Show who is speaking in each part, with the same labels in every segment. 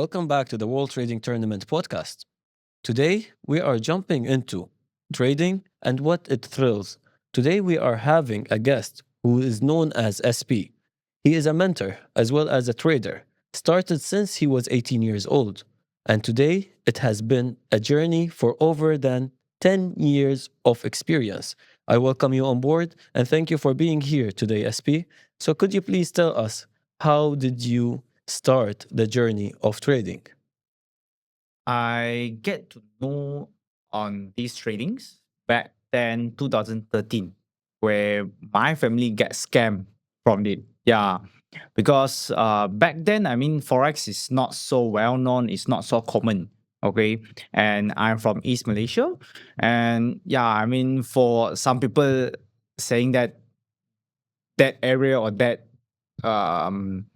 Speaker 1: welcome back to the World Trading Tournament podcast. Today, we are jumping into trading and what it thrills. Today, we are having a guest who is known as SP. He is a mentor as well as a trader, started since he was 18 years old. And today, it has been a journey for over than 10 years of experience. I welcome you on board and thank you for being here today, SP. So, could you please tell us how did you start the journey of trading?
Speaker 2: I get to know on these tradings back then 2013, where my family get scammed from it. Yeah, because back then, Forex is not so well known, it's not so common. Okay, and I'm from East Malaysia, and for some people saying that that area or that um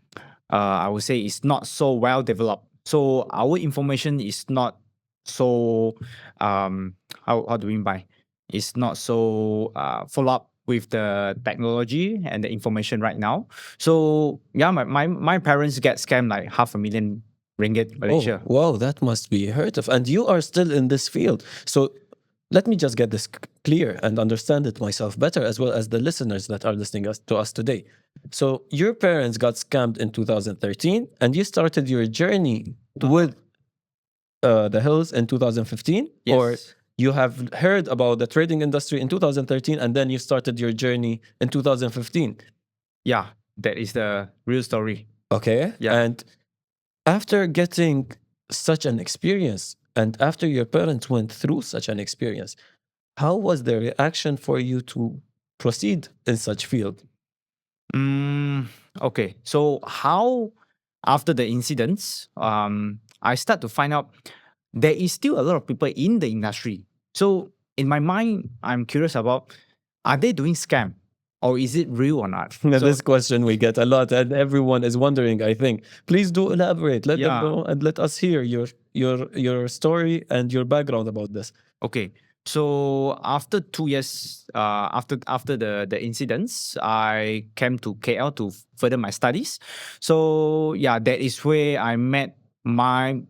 Speaker 2: I would say is not so well developed. So our information is not so how do we mean by it's not so follow up with the technology and the information right now. So yeah, my parents get scammed like $500,000 Malaysia.
Speaker 1: Oh, wow, that must be heard of. And you are still in this field. So let me just get this clear and understand it myself better, as well as the listeners that are listening to us today. So your parents got scammed in 2013, and you started your journey with the hills in 2015? Or
Speaker 2: Yes.
Speaker 1: you have heard about the trading industry in 2013, and then you started your journey in 2015?
Speaker 2: Yeah, that is the real story.
Speaker 1: Okay.
Speaker 2: Yeah.
Speaker 1: And after getting such an experience, and after your parents went through such an experience, how was their reaction for you to proceed in such field?
Speaker 2: Okay. So how after the incidents, I start to find out there is still a lot of people in the industry. So in my mind, I'm curious about, are they doing scam or is it real or not?
Speaker 1: Now,
Speaker 2: So
Speaker 1: this question we get a lot, and everyone is wondering, I think. Please do elaborate. Let them
Speaker 2: Yeah.
Speaker 1: know and let us hear your story and your background about this.
Speaker 2: okay. So after 2 years, after the incidents, I came to KL to further my studies. So yeah, that is where I met my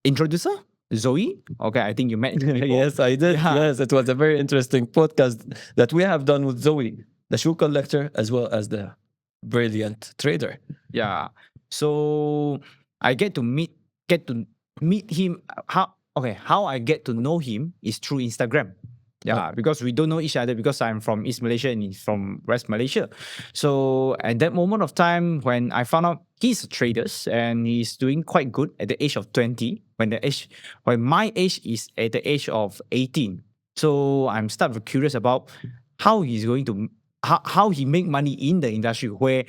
Speaker 2: introducer, Zoe. Okay, I think you met before.
Speaker 1: Yes, I did.
Speaker 2: Yeah.
Speaker 1: Yes, it was a very interesting podcast that we have done with Zoe, the shoe collector, as well as the brilliant trader.
Speaker 2: Yeah. So I get to meet him. How I get to know him is through Instagram. Yeah, because we don't know each other because I'm from East Malaysia and he's from West Malaysia. So at that moment of time when I found out he's a trader and he's doing quite good at the age of 20, when my age is at the age of 18. So I'm start curious about how he's going to how he make money in the industry where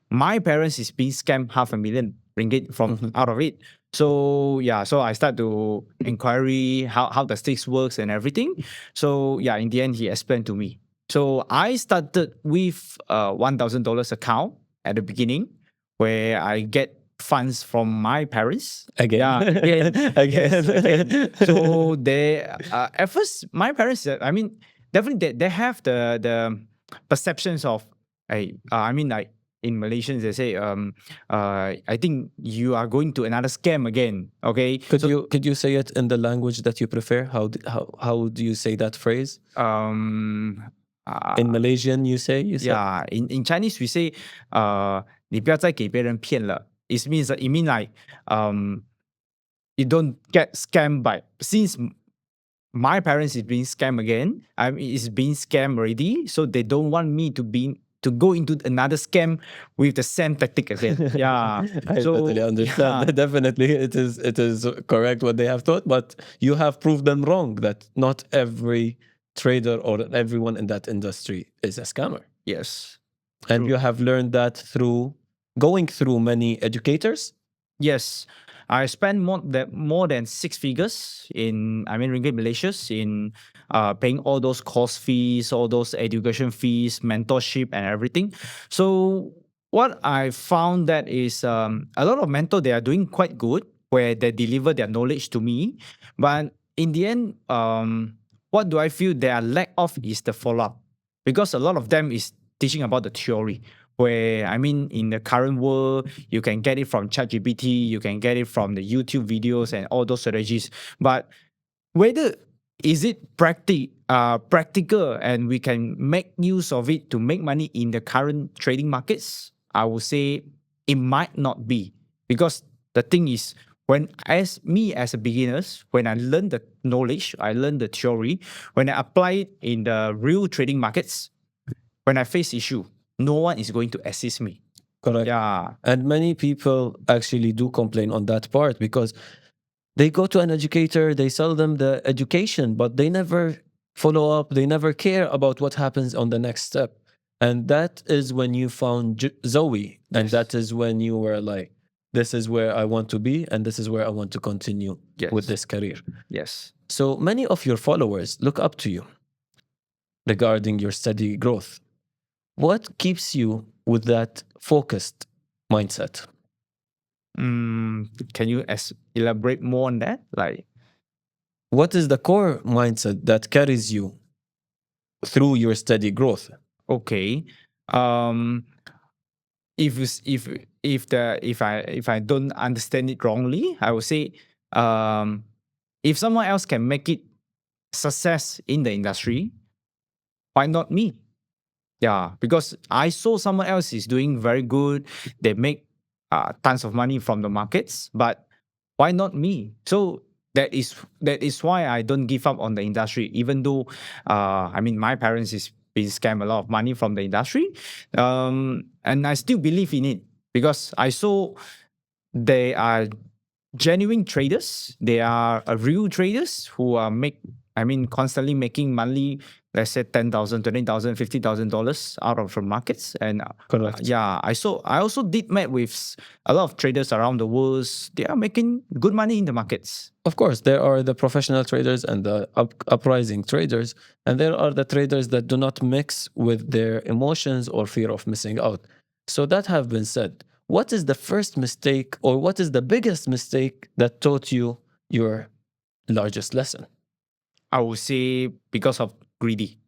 Speaker 2: my parents is being scammed $500,000 from out of it. So yeah, so I start to inquiry how the stakes works and everything. So yeah, in the end he explained to me. So I started with a $1,000 account at the beginning where I get funds from my parents.
Speaker 1: Again.
Speaker 2: Yeah, again.
Speaker 1: Again.
Speaker 2: Yes, again. So they at first my parents, definitely they have the perceptions of like in Malaysians they say I think you are going to another scam again. Okay.
Speaker 1: Could you say it in the language that you prefer? How do you say that phrase? In Malaysian, you say?
Speaker 2: Yeah, in Chinese we say 你不要再给别人骗了. It means like you don't get scammed by since my parents is being scammed again. Is being scammed already, so they don't want me to go into another scam with the same tactic again. Yeah,
Speaker 1: I totally understand.
Speaker 2: yeah.
Speaker 1: Definitely, it is correct what they have thought, but you have proved them wrong that not every trader or everyone in that industry is a scammer.
Speaker 2: Yes,
Speaker 1: And
Speaker 2: true.
Speaker 1: you have learned that through going through many educators.
Speaker 2: Yes, I spent more than six figures in ringgit Malaysia's in paying all those course fees, all those education fees, mentorship, and everything. So what I found that is a lot of mentor they are doing quite good where they deliver their knowledge to me, but in the end, what do I feel their lack of is the follow up because a lot of them is teaching about the theory. where I mean in the current world, you can get it from ChatGPT, you can get it from the YouTube videos and all those strategies. But whether is it practical and we can make use of it to make money in the current trading markets, I would say it might not be. Because the thing is, when as a beginners, when I learn the knowledge, I learn the theory, when I apply it in the real trading markets, when I face issue, no one is going to assist me.
Speaker 1: Correct.
Speaker 2: Yeah.
Speaker 1: And many people actually do complain on that part because they go to an educator, they sell them the education, but they never follow up, they never care about what happens on the next step. And that is when you found Zoe. And
Speaker 2: Yes.
Speaker 1: that is when you were like, this is where I want to be, and this is where I want to continue
Speaker 2: Yes.
Speaker 1: with this career.
Speaker 2: Yes.
Speaker 1: So many of your followers look up to you regarding your steady growth. What keeps you with that focused mindset?
Speaker 2: Can you elaborate more on that? Like,
Speaker 1: What is the core mindset that carries you through your steady growth?
Speaker 2: okay, um, if I don't understand it wrongly, I would say, if someone else can make it success in the industry, why not me? Yeah, because I saw someone else is doing very good. They make tons of money from the markets, but why not me? So that is why I don't give up on the industry, even though I mean my parents is been scammed a lot of money from the industry, and I still believe in it because I saw they are genuine traders. They are real traders who are constantly making monthly, let's say 10,000, 20,000, $50,000 out of the markets. And
Speaker 1: Correct.
Speaker 2: yeah, I also did met with a lot of traders around the world. They are making good money in the markets.
Speaker 1: Of course, there are the professional traders and the uprising traders, and there are the traders that do not mix with their emotions or fear of missing out. So, that have been said, what is the first mistake or what is the biggest mistake that taught you your largest lesson?
Speaker 2: I would say because of greedy.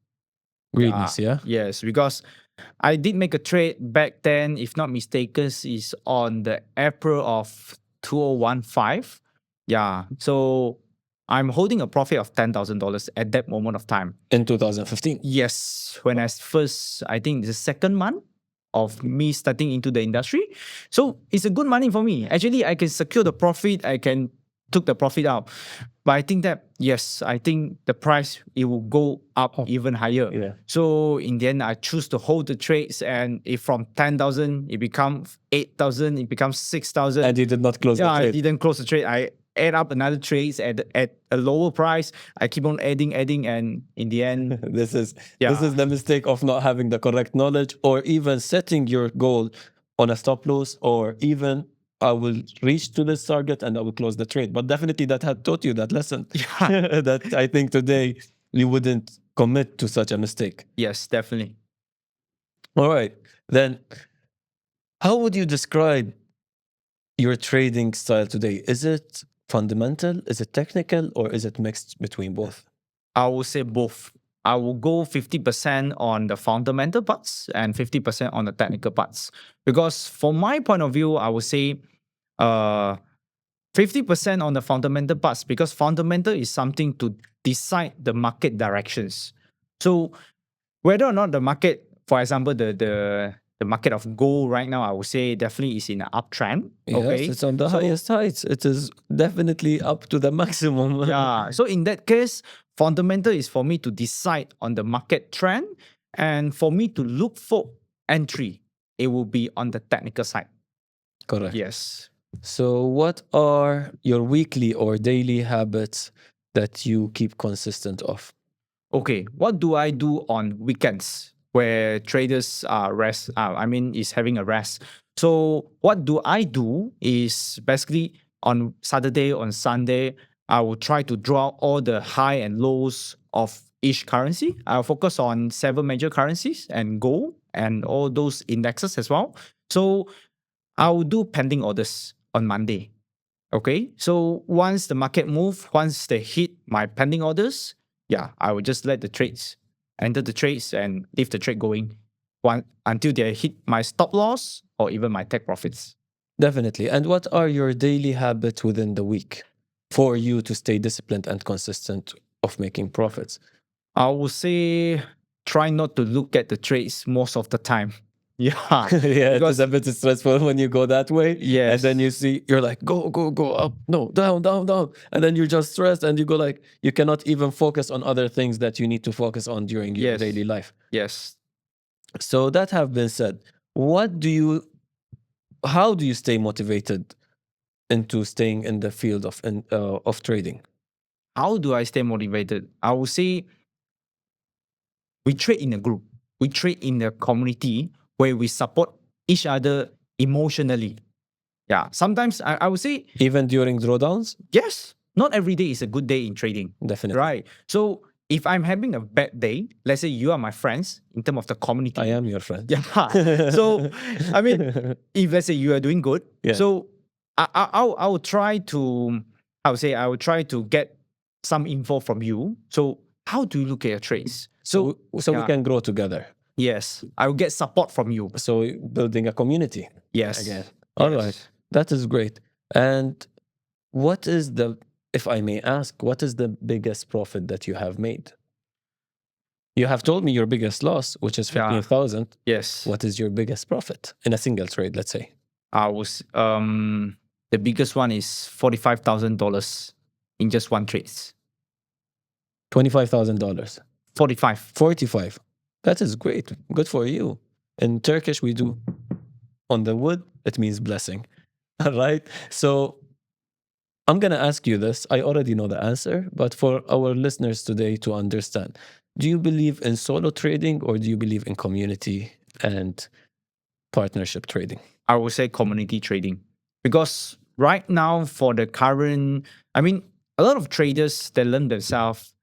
Speaker 1: Greediness, yeah?
Speaker 2: Yes, because I did make a trade back then, if not mistaken, is on the April of 2015. Yeah. So I'm holding a profit of $10,000 at that moment of time.
Speaker 1: In 2015.
Speaker 2: Yes. When I first, I think the second month of me starting into the industry. So it's a good money for me. Actually, I can secure the profit. I can took the profit out. But I think that, yes, I think the price, it will go up even higher.
Speaker 1: Yeah.
Speaker 2: So in the end, I choose to hold the trades. And if from 10,000, it becomes 8,000, it becomes 6,000.
Speaker 1: And you did not close the
Speaker 2: I
Speaker 1: trade.
Speaker 2: didn't close the trade. I add up another trades at a lower price. I keep on adding, and in the end,
Speaker 1: This is the mistake of not having the correct knowledge or even setting your goal on a stop loss, or even I will reach to this target and I will close the trade. But definitely that had taught you that lesson.
Speaker 2: Yeah.
Speaker 1: That I think today you wouldn't commit to such a mistake.
Speaker 2: Yes, definitely.
Speaker 1: All right. Then how would you describe your trading style today? Is it fundamental? Is it technical? Or is it mixed between both?
Speaker 2: I will say both. I will go 50% on the fundamental parts and 50% on the technical parts. Because from my point of view, I would say 50% on the fundamental parts, because fundamental is something to decide the market directions. So whether or not the market, for example, the market of gold right now, I would say definitely is in an uptrend.
Speaker 1: Yes, it's on the highest heights. It is definitely up to the maximum.
Speaker 2: Yeah. So in that case, fundamental is for me to decide on the market trend, and for me to look for entry, it will be on the technical side.
Speaker 1: Correct.
Speaker 2: Yes.
Speaker 1: So, what are your weekly or daily habits that you keep consistent of?
Speaker 2: Okay. What do I do on weekends where traders are rest? Is having a rest. So what do I do is basically on Saturday, on Sunday, I will try to draw all the high and lows of each currency. I'll focus on 7 major currencies and gold and all those indexes as well. So I will do pending orders on Monday. Okay. So once the market move, once they hit my pending orders, yeah, I will just let the trades enter the trades and leave the trade going. until they hit my stop loss or even my take profits.
Speaker 1: Definitely. And what are your daily habits within the week for you to stay disciplined and consistent of making profits?
Speaker 2: I would say try not to look at the trades most of the time. Yeah,
Speaker 1: Yeah, it is
Speaker 2: because
Speaker 1: a bit stressful when you go that way. And then you
Speaker 2: yes,
Speaker 1: see, you're like, go, go, go up, no, down, down, down. And then you're just stressed and you go like, you cannot even focus on other things that you need to focus on during your
Speaker 2: yes,
Speaker 1: daily life.
Speaker 2: yes.
Speaker 1: So that have been said, what do you, how do you stay motivated into staying in the field of trading?
Speaker 2: How do I stay motivated? I would say we trade in a group. We trade in a community where we support each other emotionally. Yeah. Sometimes I would say,
Speaker 1: Even during drawdowns?
Speaker 2: yes, not every day is a good day in trading.
Speaker 1: Definitely.
Speaker 2: Right. So if I'm having a bad day, let's say you are my friends in terms of the community.
Speaker 1: I am your friend.
Speaker 2: Yeah. So I mean, if let's say you are doing good,
Speaker 1: Yeah.
Speaker 2: so I will try to, I would say I will try to get some info from you. So how do you look at your trades?
Speaker 1: So we
Speaker 2: yeah.
Speaker 1: can grow together.
Speaker 2: Yes, I will get support from you.
Speaker 1: So building a community.
Speaker 2: Yes.
Speaker 1: Again. All right.
Speaker 2: Yes.
Speaker 1: That is great. And what is the, if I may ask, what is the biggest profit that you have made? You have told me your biggest loss, which is
Speaker 2: Yeah.
Speaker 1: 15,000.
Speaker 2: Yes.
Speaker 1: What is your biggest profit in a single trade, let's say?
Speaker 2: I was the biggest one is $45,000 in just one trade.
Speaker 1: $25,000.
Speaker 2: 45.
Speaker 1: 45. That is great. Good for you. In Turkish, we do on the wood, it means blessing. All right. So I'm going to ask you this. I already know the answer, but for our listeners today to understand, do you believe in solo trading or do you believe in community and partnership trading?
Speaker 2: I would say community trading. Because right now, for the current, I mean, a lot of traders, they learn themselves.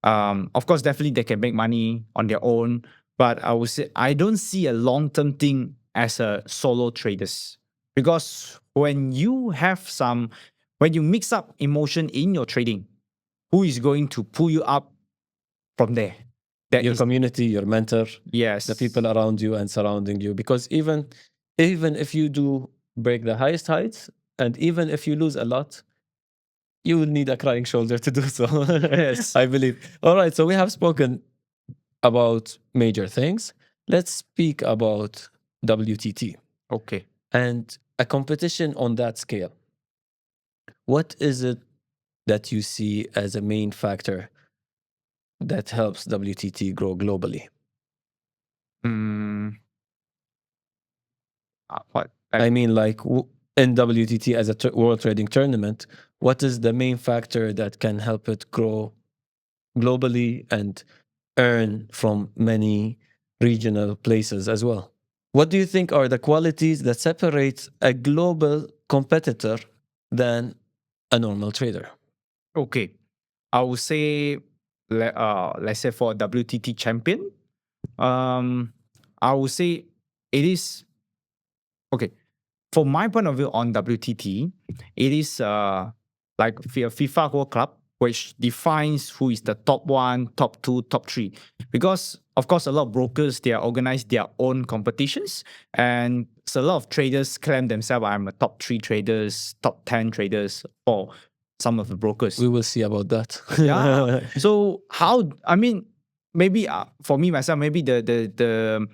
Speaker 2: Of course, definitely they can make money on their own. But I would say I don't see a long-term thing as a solo traders. Because when you have some, when you mix up emotion in your trading, who is going to pull you up from there? That
Speaker 1: Your
Speaker 2: is,
Speaker 1: community, your mentor,
Speaker 2: yes,
Speaker 1: the people around you and surrounding you. Because even if you do break the highest heights and even if you lose a lot, you will need a crying shoulder to do so.
Speaker 2: Yes.
Speaker 1: I believe. All right. So we have spoken about major things. Let's speak about WTT
Speaker 2: Okay.
Speaker 1: and a competition on that scale. What is it that you see as a main factor that helps WTT grow globally?
Speaker 2: Mm, what?
Speaker 1: I mean, like in WTT as a world trading tournament, what is the main factor that can help it grow globally and earn from many regional places as well? What do you think are the qualities that separate a global competitor than a normal trader?
Speaker 2: Okay. I would say, let's say for WTT champion, I would say it is okay. From my point of view on WTT, it is like a FIFA World Cup, which defines who is the top one, top two, top three. Because of course, a lot of brokers they are organize their own competitions, and so a lot of traders claim themselves I'm a top three traders, top 10 traders, or some of the brokers.
Speaker 1: We will see about that.
Speaker 2: Yeah. So how? I mean, maybe for me myself, maybe the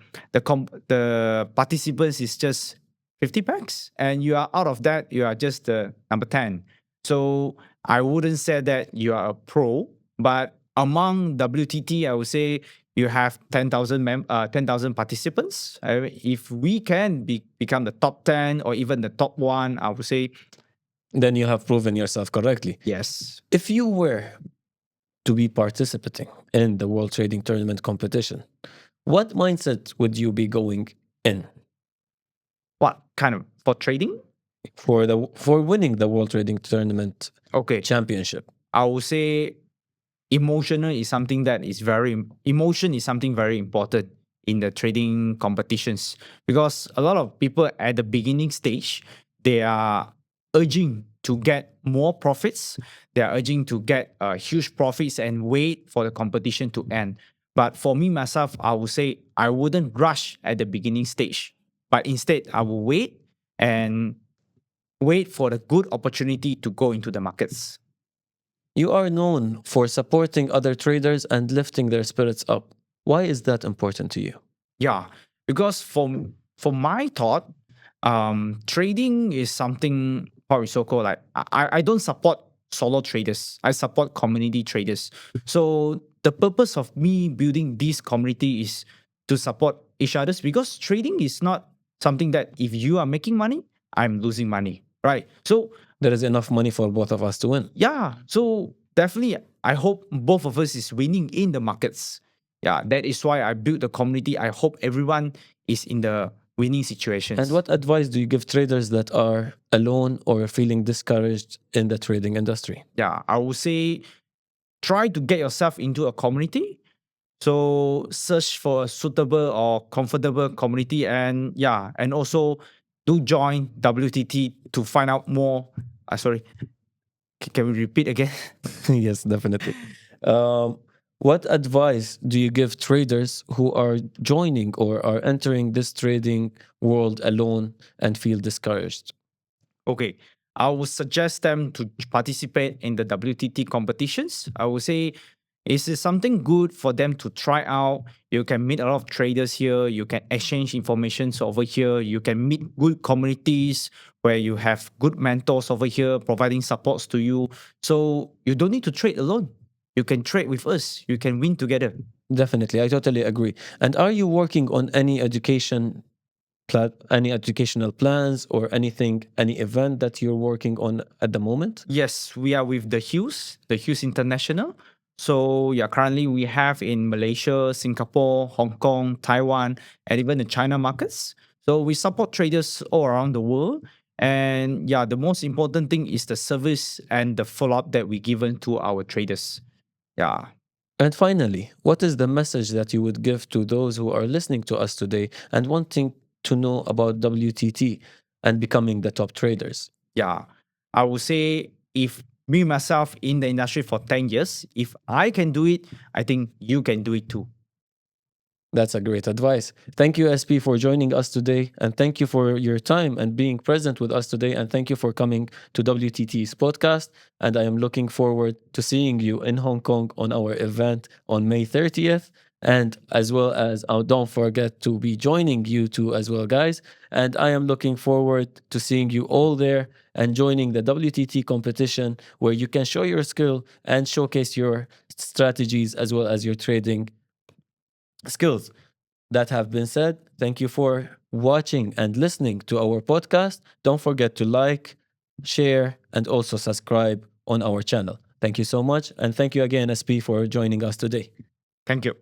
Speaker 2: participants is just 50 packs, and you are out of that. You are just number 10. So I wouldn't say that you are a pro, but among WTT, I would say you have 10,000 participants. If we can become the top 10 or even the top one, I would say
Speaker 1: Then you have proven yourself correctly.
Speaker 2: yes.
Speaker 1: If you were to be participating in the World Trading Tournament competition, what mindset would you be going in
Speaker 2: What kind of for trading?
Speaker 1: for winning the World Trading Tournament
Speaker 2: Okay.
Speaker 1: championship?
Speaker 2: I would say emotion is something very important in the trading competitions, because a lot of people at the beginning stage, they are urging to get more profits. They are urging to get huge profits and wait for the competition to end. But for me myself, I would say I wouldn't rush at the beginning stage, but instead I will wait for the good opportunity to go into the markets.
Speaker 1: You are known for supporting other traders and lifting their spirits up. Why is that important to you?
Speaker 2: Yeah, because for my thought, trading is something how we so called like I don't support solo traders. I support community traders. So the purpose of me building this community is to support each others because trading is not something that if you are making money, I'm losing money, right? So
Speaker 1: There is enough money for both of us to win.
Speaker 2: yeah, so definitely I hope both of us is winning in the markets. Yeah, that is why I built the community. I hope everyone is in the winning situations.
Speaker 1: And what advice do you give traders that are alone or feeling discouraged in the trading industry?
Speaker 2: Yeah, I would say try to get yourself into a community. So search for a suitable or comfortable community and yeah, and also do join WTT to find out more. Sorry, can we repeat again?
Speaker 1: Yes, definitely. Um, what advice do you give traders who are joining or are entering this trading world alone and feel discouraged?
Speaker 2: Okay, I would suggest them to participate in the WTT competitions. I would say it's something good for them to try out. You can meet a lot of traders here. You can exchange information over here. You can meet good communities where you have good mentors over here providing supports to you. So you don't need to trade alone. You can trade with us. You can win together.
Speaker 1: Definitely, I totally agree. And are you working on any any educational plans or anything, any event that you're working on at the moment?
Speaker 2: Yes, we are with the Hughes International. So yeah, currently we have in Malaysia, Singapore, Hong Kong, Taiwan, and even the China markets. So we support traders all around the world. And yeah, the most important thing is the service and the follow-up that we given to our traders. Yeah.
Speaker 1: And finally, what is the message that you would give to those who are listening to us today and wanting to know about WTT and becoming the top traders?
Speaker 2: Yeah. I would say if me myself in the industry for 10 years, if I can do it, I think you can do it too.
Speaker 1: That's a great advice. Thank you, SP, for joining us today. And thank you for your time and being present with us today. And thank you for coming to WTT's podcast. And I am looking forward to seeing you in Hong Kong on our event on May 30th. And as well as, don't forget to be joining you too, as well, guys. And I am looking forward to seeing you all there and joining the WTT competition where you can show your skill and showcase your strategies as well as your trading skills. That have been said, thank you for watching and listening to our podcast. Don't forget to like, share, and also subscribe on our channel. Thank you so much. And thank you again, SP, for joining us today.
Speaker 2: Thank you.